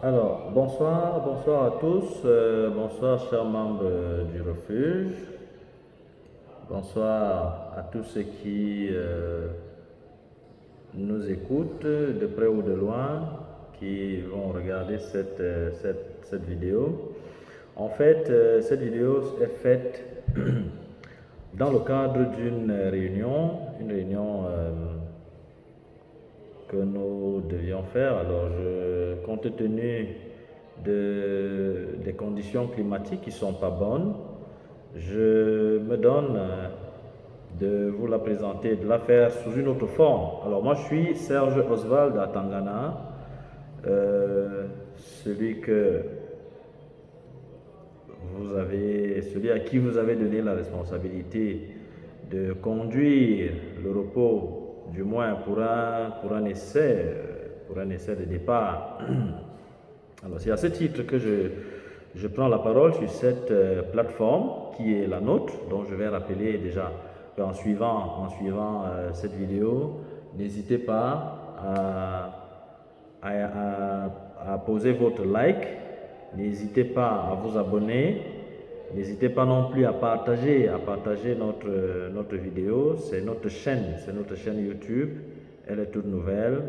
Bonsoir à tous, bonsoir chers membres du refuge, bonsoir à tous ceux qui nous écoutent de près ou de loin, qui vont regarder cette vidéo. En fait, cette vidéo est faite dans le cadre d'une réunion, que nous devions faire. Alors, compte tenu des conditions climatiques qui ne sont pas bonnes, je me donne de vous la présenter, de la faire sous une autre forme. Alors, moi, je suis Serge Oswald à Tangana, celui à qui vous avez donné la responsabilité de conduire le repos, du moins pour un essai de départ. Alors, c'est à ce titre que je prends la parole sur cette plateforme qui est la nôtre, dont je vais rappeler déjà en suivant cette vidéo. N'hésitez pas à poser votre like, n'hésitez pas à vous abonner, n'hésitez pas non plus à partager notre vidéo. C'est notre chaîne YouTube, elle est toute nouvelle.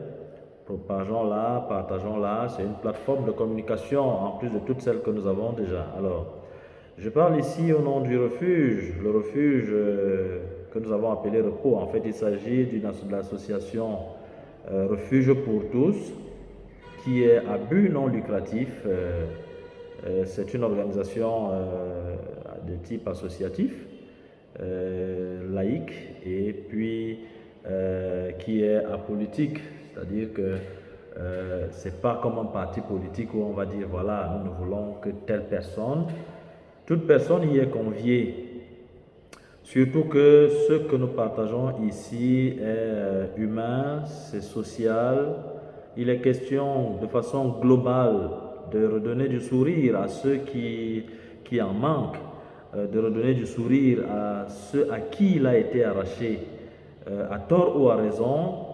Propageons-la, partageons-la, c'est une plateforme de communication en plus de toutes celles que nous avons déjà. Alors, je parle ici au nom du refuge, le refuge que nous avons appelé Repos. En fait, il s'agit de l'association Refuge pour tous, qui est à but non lucratif. C'est une organisation de type associatif, laïque, et puis qui est apolitique, c'est-à-dire que c'est pas comme un parti politique où on va dire voilà, nous ne voulons que telle personne. Toute personne y est conviée. Surtout que ce que nous partageons ici est humain, c'est social. Il est question de façon globale de redonner du sourire à ceux qui en manquent, de redonner du sourire à ceux à qui il a été arraché, à tort ou à raison.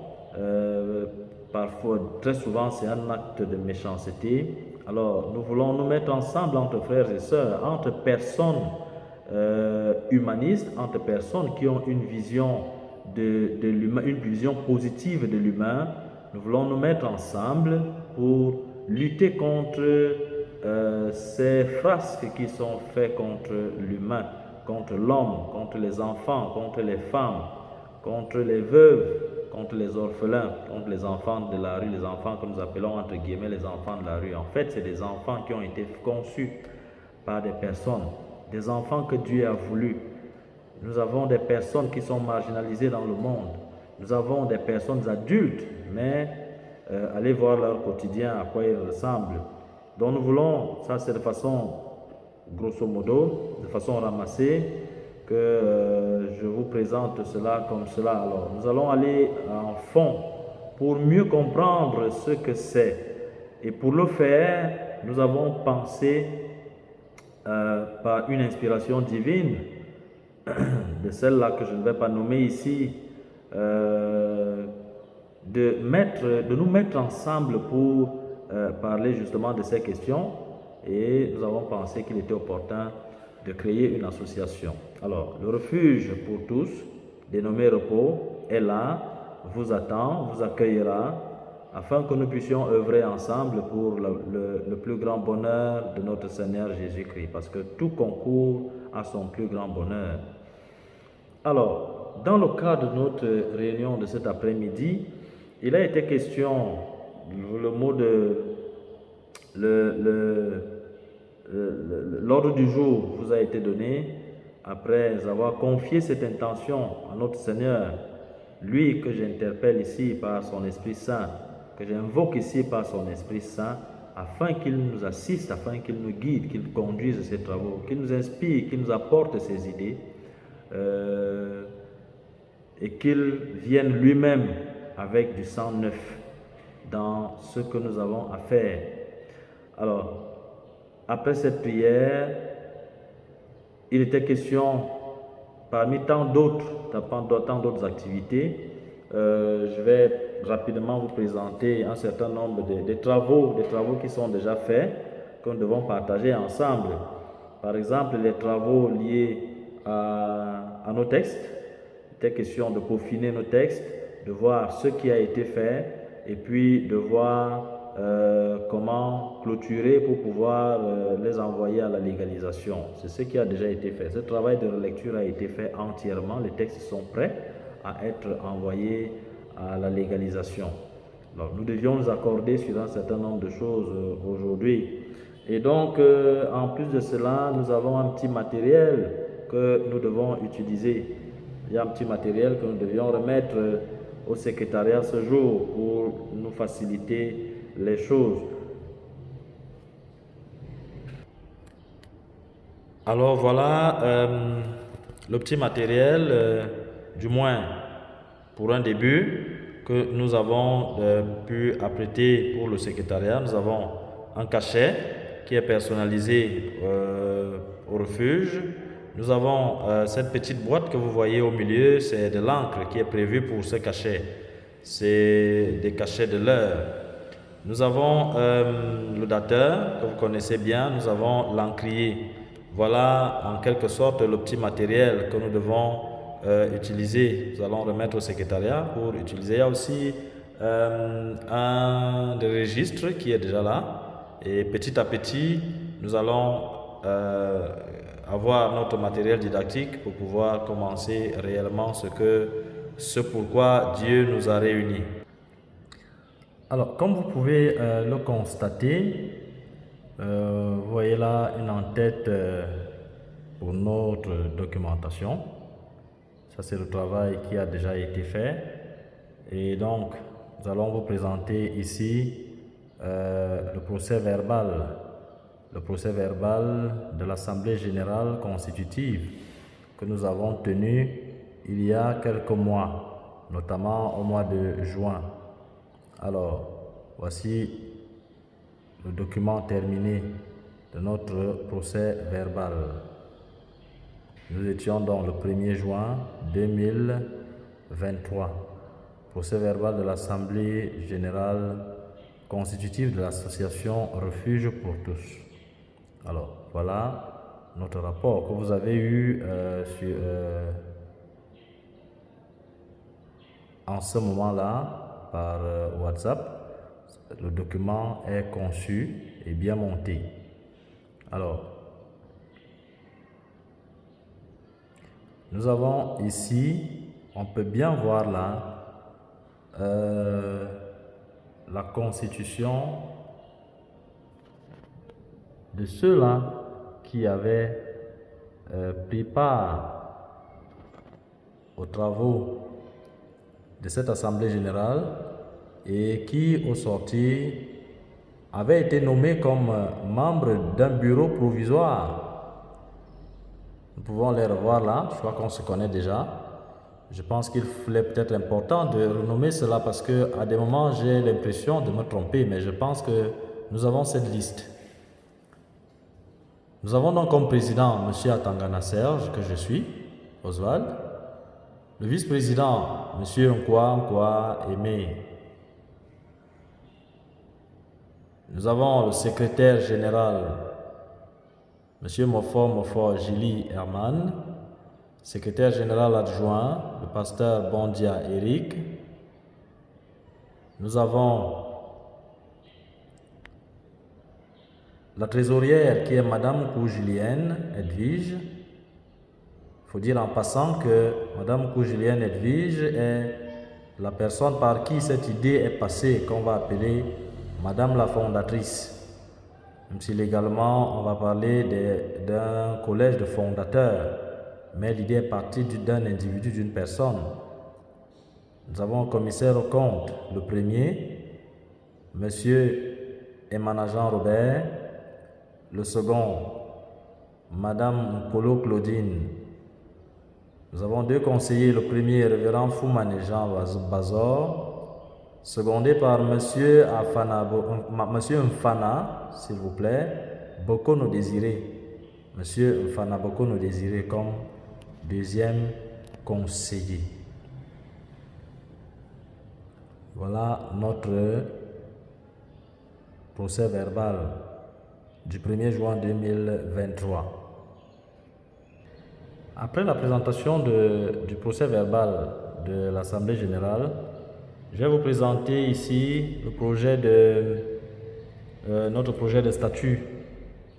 Parfois, très souvent, c'est un acte de méchanceté. Alors, nous voulons nous mettre ensemble entre frères et sœurs, entre personnes humanistes, entre personnes qui ont une vision de l'humain, une vision positive de l'humain. Nous voulons nous mettre ensemble pour lutter contre ces frasques qui sont faits contre l'humain, contre l'homme, contre les enfants, contre les femmes, contre les veuves, contre les orphelins, contre les enfants de la rue, les enfants que nous appelons entre guillemets les enfants de la rue. En fait, c'est des enfants qui ont été conçus par des personnes, des enfants que Dieu a voulu. Nous avons des personnes qui sont marginalisées dans le monde. Nous avons des personnes adultes, mais allez voir leur quotidien, à quoi ils ressemblent. Donc nous voulons, ça c'est de façon, grosso modo, de façon ramassée, que je vous présente cela comme cela. Alors, nous allons aller en fond pour mieux comprendre ce que c'est. Et pour le faire, nous avons pensé par une inspiration divine, de celle-là que je ne vais pas nommer ici, de nous mettre ensemble pour parler justement de ces questions, et nous avons pensé qu'il était opportun de créer une association. Alors, le refuge pour tous, dénommé Repos, est là, vous attend, vous accueillera, afin que nous puissions œuvrer ensemble pour le plus grand bonheur de notre Seigneur Jésus-Christ, parce que tout concourt à son plus grand bonheur. Alors, dans le cadre de notre réunion de cet après-midi, il a été question, l'ordre du jour vous a été donné après avoir confié cette intention à notre Seigneur, lui que j'interpelle ici par son Esprit Saint, que j'invoque ici par son Esprit Saint, afin qu'il nous assiste, afin qu'il nous guide, qu'il conduise ses travaux, qu'il nous inspire, qu'il nous apporte ses idées, et qu'il vienne lui-même avec du sang neuf dans ce que nous avons à faire. Alors, après cette prière, il était question, parmi tant d'autres activités, je vais rapidement vous présenter un certain nombre de travaux qui sont déjà faits, que nous devons partager ensemble. Par exemple, les travaux liés à nos textes. Il était question de peaufiner nos textes, de voir ce qui a été fait et puis de voir comment clôturer pour pouvoir les envoyer à la légalisation. C'est ce qui a déjà été fait. Ce travail de relecture a été fait entièrement. Les textes sont prêts à être envoyés à la légalisation. Alors, nous devions nous accorder sur un certain nombre de choses aujourd'hui. Et donc, en plus de cela, nous avons un petit matériel que nous devons utiliser. Il y a un petit matériel que nous devions remettre au secrétariat ce jour pour nous faciliter les choses. Alors voilà le petit matériel, du moins pour un début, que nous avons pu apprêter pour le secrétariat. Nous avons un cachet qui est personnalisé au refuge. Nous avons cette petite boîte que vous voyez au milieu, c'est de l'encre qui est prévue pour ce cachet. C'est des cachets de l'heure. Nous avons le dateur que vous connaissez bien, nous avons l'encrier. Voilà en quelque sorte le petit matériel que nous devons utiliser. Nous allons remettre au secrétariat pour utiliser. Il y a aussi un des registres qui est déjà là. Et petit à petit, nous allons avoir notre matériel didactique pour pouvoir commencer réellement ce pourquoi Dieu nous a réunis. Alors, comme vous pouvez le constater, vous voyez là une en-tête pour notre documentation. Ça, c'est le travail qui a déjà été fait. Et donc, nous allons vous présenter ici le procès verbal de l'Assemblée générale constitutive que nous avons tenu il y a quelques mois, notamment au mois de juin. Alors, voici le document terminé de notre procès verbal. Nous étions dans le 1er juin 2023. Procès verbal de l'Assemblée générale constitutive de l'association Refuge pour tous. Alors, voilà notre rapport que vous avez eu en ce moment-là par WhatsApp. Le document est conçu et bien monté. Alors, nous avons ici, on peut bien voir là, la constitution de ceux-là qui avaient pris part aux travaux de cette Assemblée générale et qui, au sortir, avaient été nommés comme membres d'un bureau provisoire. Nous pouvons les revoir là, je crois qu'on se connaît déjà. Je pense qu'il est peut-être important de renommer cela parce qu'à des moments, j'ai l'impression de me tromper, mais je pense que nous avons cette liste. Nous avons donc comme président M. Atangana Serge, que je suis, Oswald. Le vice-président, M. Nkwa Aimé. Nous avons le secrétaire général, M. Mofor Gili Herman. Secrétaire général adjoint, le pasteur Bondia Eric. Nous avons la trésorière qui est Madame Kou-Julienne Edwige. Il faut dire en passant que Madame Kou-Julienne Edwige est la personne par qui cette idée est passée, qu'on va appeler Madame la fondatrice. Même si légalement on va parler d'un collège de fondateurs, mais l'idée est partie d'un individu, d'une personne. Nous avons un commissaire au compte, le premier, Monsieur Emmanuel Robert, le second, Madame Nkolo Claudine. Nous avons deux conseillers, le premier, révérend Foumane Jean Bazor, secondé par Monsieur Mfana, s'il vous plaît, Bokono Désiré. Monsieur Mfana Bokono Désiré comme deuxième conseiller. Voilà notre procès verbal du 1er juin 2023. Après la présentation du procès verbal de l'Assemblée générale, je vais vous présenter ici notre projet de statut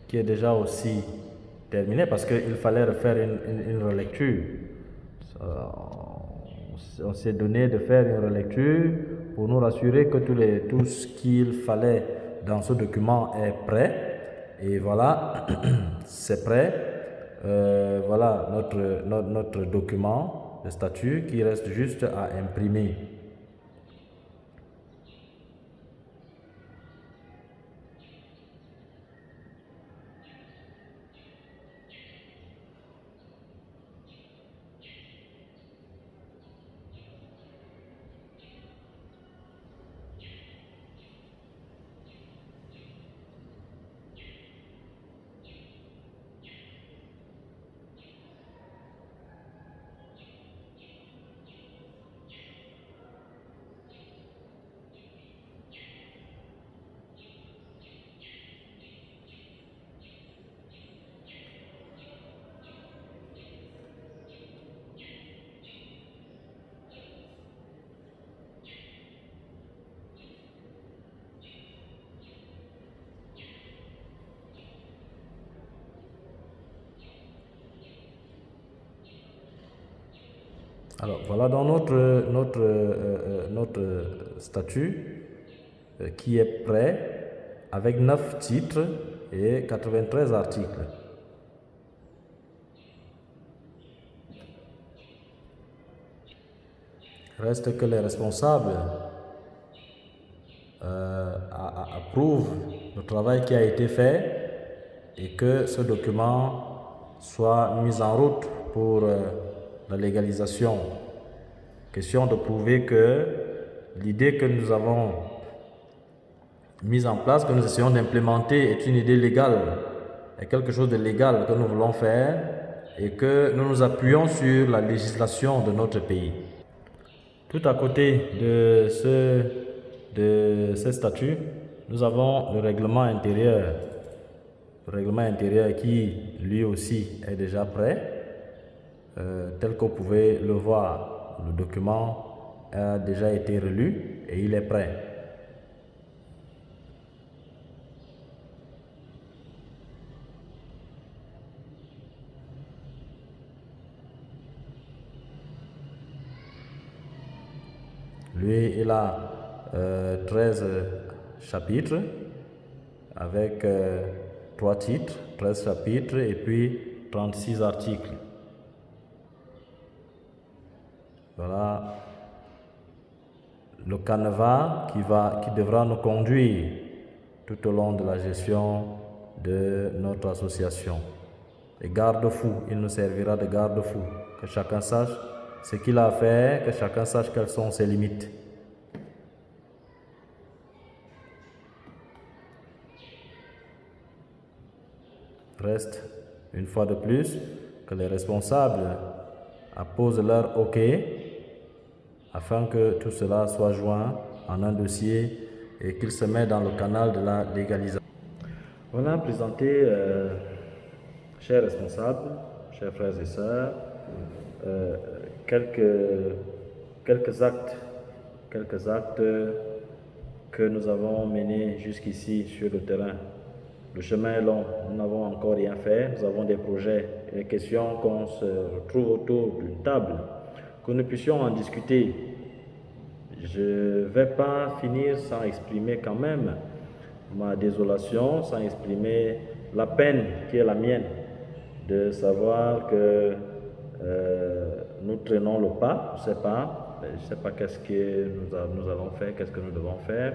qui est déjà aussi terminé parce qu'il fallait refaire une relecture. On s'est donné de faire une relecture pour nous rassurer que tout ce qu'il fallait dans ce document est prêt. Et voilà, c'est prêt. Voilà notre document de statut qui reste juste à imprimer. Alors voilà dans notre statut qui est prêt avec 9 titres et 93 articles. Reste que les responsables approuvent le travail qui a été fait et que ce document soit mis en route pour la légalisation. Question de prouver que l'idée que nous avons mise en place, que nous essayons d'implémenter, est une idée légale, est quelque chose de légal que nous voulons faire et que nous nous appuyons sur la législation de notre pays. Tout à côté de ces statuts, nous avons le règlement intérieur. Le règlement intérieur qui, lui aussi, est déjà prêt. Tel que vous pouvez le voir, le document a déjà été relu et il est prêt. Lui, il a 13 chapitres avec 3 titres, 13 chapitres et puis 36 articles. Voilà le canevas qui devra nous conduire tout au long de la gestion de notre association. Et garde-fou, il nous servira de garde-fou, que chacun sache ce qu'il a à faire, que chacun sache quelles sont ses limites. Reste, une fois de plus, que les responsables apposent leur OK afin que tout cela soit joint en un dossier et qu'il se met dans le canal de la légalisation. Voilà présenté, chers responsables, chers frères et sœurs, quelques actes que nous avons menés jusqu'ici sur le terrain. Le chemin est long, nous n'avons encore rien fait, nous avons des projets et des questions qu'on se retrouve autour d'une table, que nous puissions en discuter. Je ne vais pas finir sans exprimer quand même ma désolation, sans exprimer la peine qui est la mienne de savoir que nous traînons le pas, je ne sais pas qu'est-ce que nous allons faire, qu'est-ce que nous devons faire,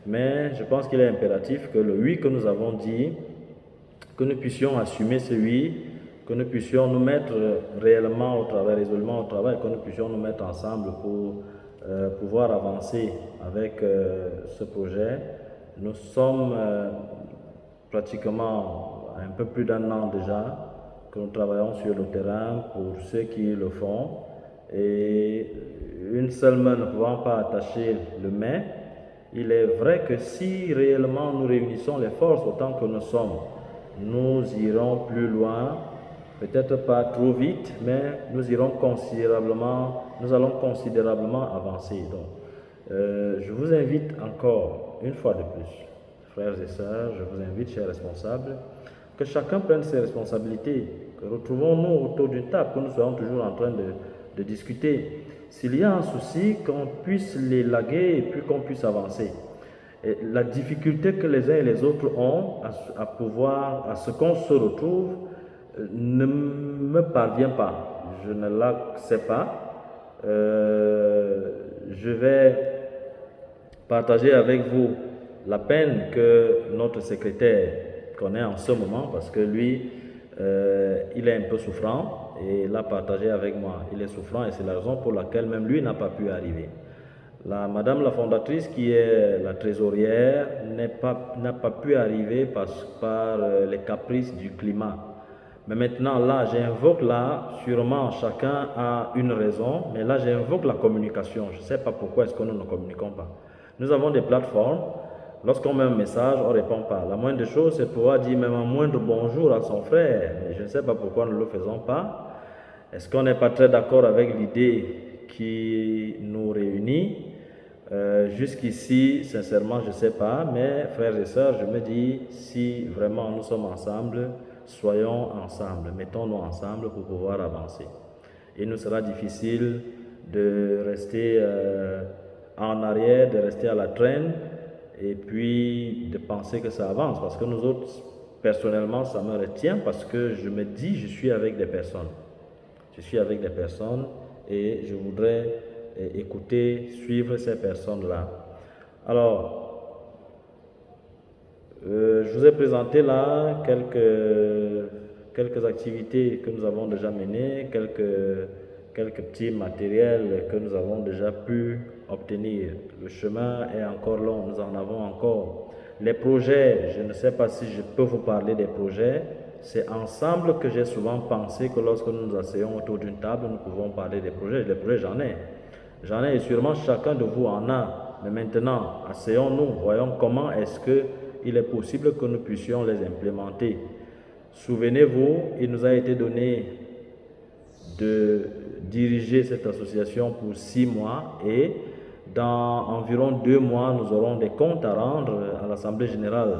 mais je pense qu'il est impératif que le oui que nous avons dit, que nous puissions assumer ce oui, que nous puissions nous mettre réellement au travail, résolument au travail, que nous puissions nous mettre ensemble pour pouvoir avancer avec ce projet. Nous sommes pratiquement un peu plus d'un an déjà que nous travaillons sur le terrain pour ceux qui le font Et une seule main ne pouvant pas attacher le mais, il est vrai que si réellement nous réunissons les forces autant que nous sommes, nous irons plus loin, peut-être pas trop vite, mais nous allons considérablement avancer. Donc, je vous invite encore, une fois de plus, frères et sœurs, je vous invite, chers responsables, que chacun prenne ses responsabilités, que retrouvons-nous autour d'une table, que nous soyons toujours en train de discuter. S'il y a un souci, qu'on puisse l'élaguer et puis qu'on puisse avancer. Et la difficulté que les uns et les autres ont à ce qu'on se retrouve, ne me parvient pas. Je ne la sais pas. Je vais partager avec vous la peine que notre secrétaire connaît en ce moment, parce que lui, il est un peu souffrant et l'a partagé avec moi. Il est souffrant et c'est la raison pour laquelle même lui n'a pas pu arriver. Madame la fondatrice, qui est la trésorière, n'a pas pu arriver par les caprices du climat. Mais maintenant, là, sûrement chacun a une raison, mais là, j'invoque la communication. Je ne sais pas pourquoi est-ce que nous ne communiquons pas. Nous avons des plateformes. Lorsqu'on met un message, on ne répond pas. La moindre chose, c'est pouvoir dire même un moindre bonjour à son frère. Mais je ne sais pas pourquoi nous ne le faisons pas. Est-ce qu'on n'est pas très d'accord avec l'idée qui nous réunit? Jusqu'ici, sincèrement, je ne sais pas. Mais frères et sœurs, je me dis, si vraiment nous sommes ensemble, soyons ensemble. Mettons-nous ensemble pour pouvoir avancer. Il nous sera difficile de rester en arrière, de rester à la traîne et puis de penser que ça avance. Parce que nous autres, personnellement, ça me retient parce que je me dis, je suis avec des personnes. Je suis avec des personnes et je voudrais écouter, suivre ces personnes-là. Alors, je vous ai présenté là quelques activités que nous avons déjà menées, quelques petits matériels que nous avons déjà pu obtenir. Le chemin est encore long, nous en avons encore. Les projets, je ne sais pas si je peux vous parler des projets. C'est ensemble que j'ai souvent pensé que lorsque nous nous asseyons autour d'une table, nous pouvons parler des projets. Les projets, j'en ai. J'en ai et sûrement chacun de vous en a. Mais maintenant, asseyons-nous, voyons comment est-ce qu'il est possible que nous puissions les implémenter. Souvenez-vous, il nous a été donné de diriger cette association pour 6 mois et dans environ 2 mois, nous aurons des comptes à rendre à l'Assemblée générale.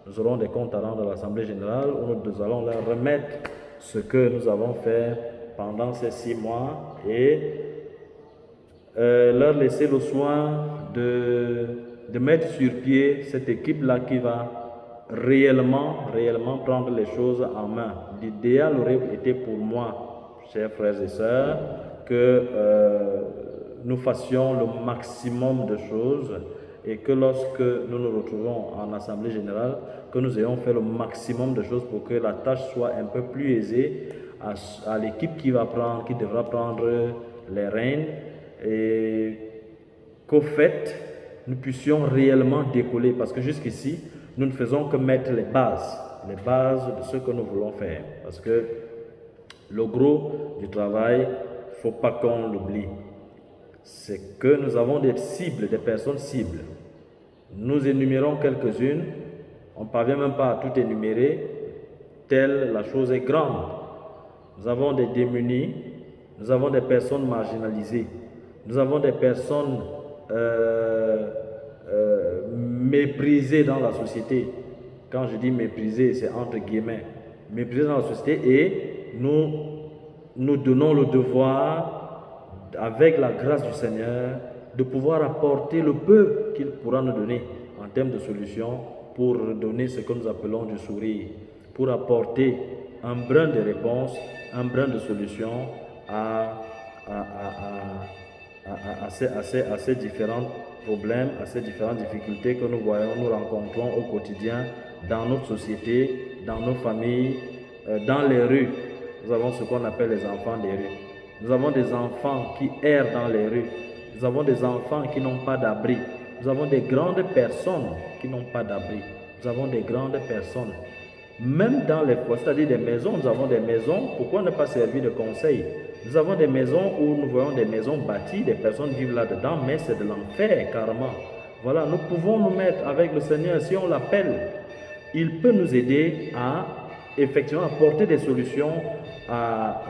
Nous aurons des comptes à rendre à l'Assemblée générale où nous allons leur remettre ce que nous avons fait pendant ces 6 mois et leur laisser le soin de mettre sur pied cette équipe-là qui va réellement prendre les choses en main. L'idéal aurait été pour moi, chers frères et sœurs, que nous fassions le maximum de choses et que lorsque nous nous retrouvons en Assemblée générale, que nous ayons fait le maximum de choses pour que la tâche soit un peu plus aisée à l'équipe qui devra prendre les rênes et qu'au fait, nous puissions réellement décoller parce que jusqu'ici, nous ne faisons que mettre les bases de ce que nous voulons faire parce que le gros du travail, il ne faut pas qu'on l'oublie. C'est que nous avons des cibles, des personnes cibles. Nous énumérons quelques-unes, on ne parvient même pas à tout énumérer, telle la chose est grande. Nous avons des démunis, nous avons des personnes marginalisées, nous avons des personnes méprisées dans la société. Quand je dis méprisées, c'est entre guillemets, méprisées dans la société et nous donnons le devoir, avec la grâce du Seigneur, de pouvoir apporter le peu qu'il pourra nous donner en termes de solutions pour donner ce que nous appelons du sourire, pour apporter un brin de réponse, un brin de solution à ces différents problèmes, à ces différentes difficultés que nous rencontrons au quotidien dans notre société, dans nos familles, dans les rues. Nous avons ce qu'on appelle les enfants des rues. Nous avons des enfants qui errent dans les rues. Nous avons des enfants qui n'ont pas d'abri. Nous avons des grandes personnes qui n'ont pas d'abri. Nous avons des grandes personnes. Même dans les foyers, c'est-à-dire des maisons, nous avons des maisons. Pourquoi ne pas servir de conseil? Nous avons des maisons où nous voyons des maisons bâties, des personnes vivent là-dedans, mais c'est de l'enfer carrément. Voilà, nous pouvons nous mettre avec le Seigneur, si on l'appelle, il peut nous aider à effectivement apporter des solutions à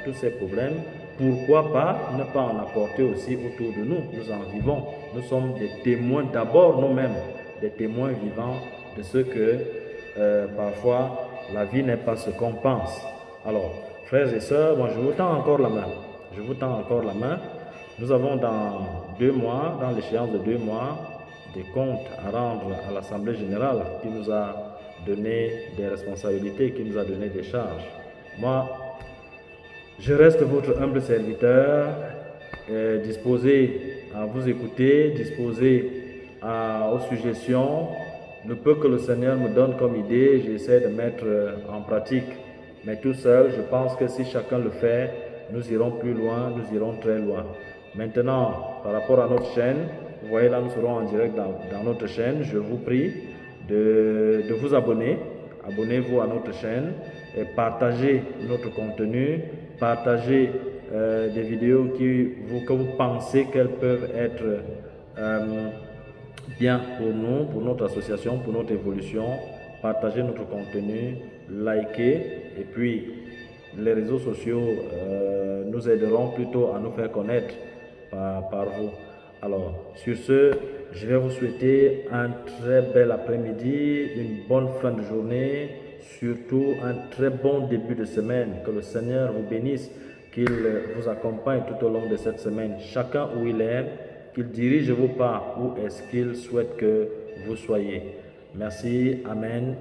tous ces problèmes. Pourquoi pas ne pas en apporter aussi autour de nous? Nous en vivons. Nous sommes des témoins d'abord nous-mêmes, des témoins vivants de ce que parfois la vie n'est pas ce qu'on pense. Alors, frères et sœurs, moi je vous tends encore la main. Je vous tends encore la main. Nous avons dans 2 mois, dans l'échéance de 2 mois, des comptes à rendre à l'Assemblée générale qui nous a donné des responsabilités, qui nous a donné des charges. Moi, je reste votre humble serviteur, disposé à vous écouter, disposé aux suggestions. Le peu que le Seigneur me donne comme idée, j'essaie de mettre en pratique. Mais tout seul, je pense que si chacun le fait, nous irons plus loin, nous irons très loin. Maintenant, par rapport à notre chaîne, vous voyez là, nous serons en direct dans notre chaîne. Je vous prie de vous abonner. Abonnez-vous à notre chaîne et partagez notre contenu, partagez des vidéos que vous pensez qu'elles peuvent être bien pour nous, pour notre association, pour notre évolution. Partagez notre contenu, likez et puis les réseaux sociaux nous aideront plutôt à nous faire connaître par vous. Alors, sur ce, je vais vous souhaiter un très bel après-midi, une bonne fin de journée, surtout un très bon début de semaine. Que le Seigneur vous bénisse, qu'il vous accompagne tout au long de cette semaine, chacun où il est, qu'il dirige vos pas où est-ce qu'il souhaite que vous soyez. Merci, Amen.